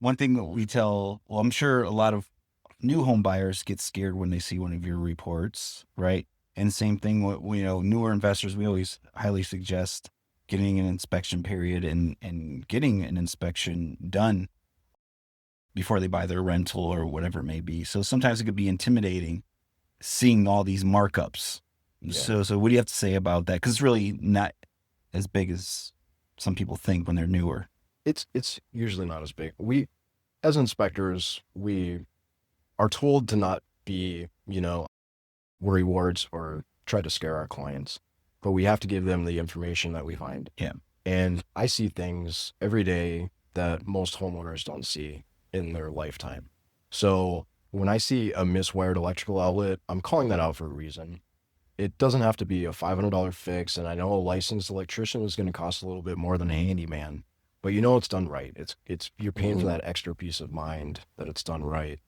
one thing that we tell, well, I'm sure a lot of new home buyers get scared when they see one of your reports, right? And same thing with, newer investors, we always highly suggest getting an inspection period and getting an inspection done before they buy their rental or whatever it may be. So sometimes it could be intimidating seeing all these markups. Yeah. So what do you have to say about that? Because it's really not as big as some people think when they're newer. It's usually not as big. We, as inspectors, we are told to not be, worry wards or try to scare our clients, but we have to give them the information that we find. Yeah. And I see things every day that most homeowners don't see in their lifetime. So when I see a miswired electrical outlet, I'm calling that out for a reason. It doesn't have to be a $500 fix, and I know a licensed electrician is going to cost a little bit more than a handyman, but it's done right. It's you're paying for that extra peace of mind that it's done right.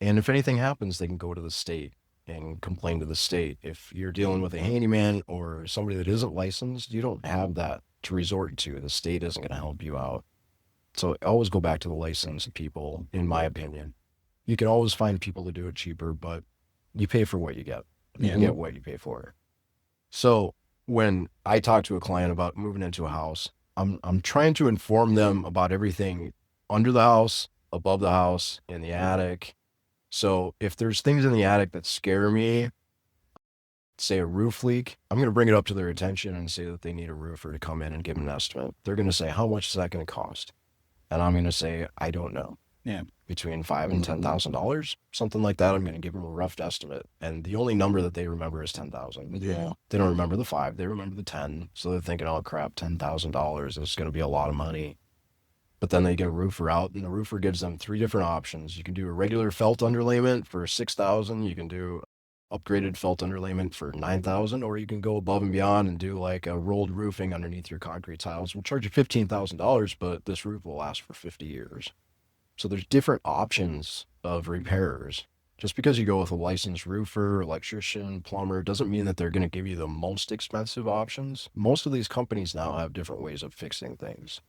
And if anything happens, they can go to the state and complain to the state. If you're dealing with a handyman or somebody that isn't licensed, you don't have that to resort to. The state isn't going to help you out. So always go back to the licensed people, in my opinion. You can always find people to do it cheaper, but you pay for what you get. You can Yeah. get what you pay for. So when I talk to a client about moving into a house, I'm trying to inform them about everything under the house, above the house, in the attic. So if there's things in the attic that scare me, say a roof leak, I'm going to bring it up to their attention and say that they need a roofer to come in and give them an estimate. They're going to say, how much is that going to cost? And I'm going to say, I don't know. Yeah. Between $5,000 and $10,000, something like that. I'm going to give them a rough estimate. And the only number that they remember is 10,000. Yeah. They don't remember the 5, they remember the 10. So they're thinking, oh crap, $10,000 is going to be a lot of money. But then they get a roofer out, and the roofer gives them 3 different options. You can do a regular felt underlayment for 6,000. You can do upgraded felt underlayment for 9,000, or you can go above and beyond and do like a rolled roofing underneath your concrete tiles. We'll charge you $15,000, but this roof will last for 50 years. So there's different options of repairers. Just because you go with a licensed roofer, electrician, plumber, doesn't mean that they're going to give you the most expensive options. Most of these companies now have different ways of fixing things.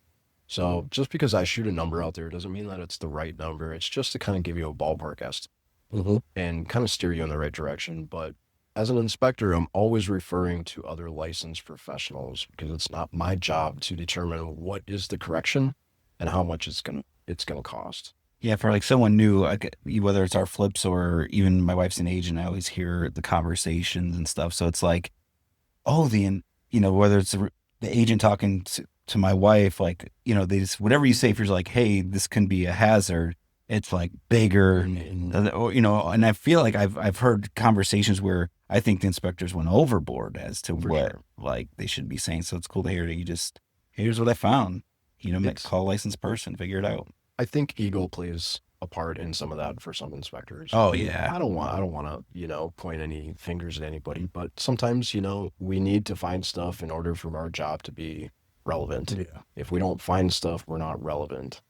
So just because I shoot a number out there doesn't mean that it's the right number. It's just to kind of give you a ballpark estimate and kind of steer you in the right direction. But as an inspector, I'm always referring to other licensed professionals because it's not my job to determine what is the correction and how much it's gonna cost. Yeah, for like someone new, whether it's our flips or even my wife's an agent, I always hear the conversations and stuff. So it's like, oh, whether it's the agent talking to my wife, like, they just, whatever you say, if you're like, hey, this can be a hazard, it's like bigger, or, and I feel like I've heard conversations where I think the inspectors went overboard as to For what sure. like they should be saying. So it's cool to hear that here's what I found, It's call a licensed person, figure it out. I think ego plays a part in some of that for some inspectors. Oh And yeah. I don't want to, point any fingers at anybody, but sometimes, we need to find stuff in order for our job to be relevant. Yeah. If we don't find stuff, we're not relevant.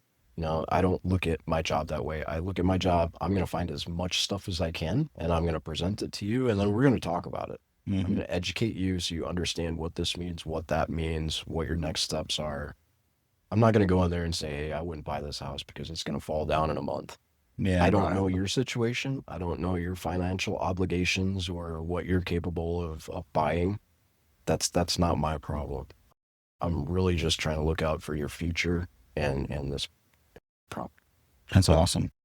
I don't look at my job that way. I look at my job, I'm going to find as much stuff as I can and I'm going to present it to you and then we're going to talk about it. I'm going Hmm. to educate you so you understand what this means, what that means, what your next steps are. I'm not going to go in there and say, hey, I wouldn't buy this house because it's going to fall down in a month. Yeah. I don't know your situation. I don't know your financial obligations or what you're capable of buying. That's not my problem. I'm really just trying to look out for your future and this problem. That's awesome.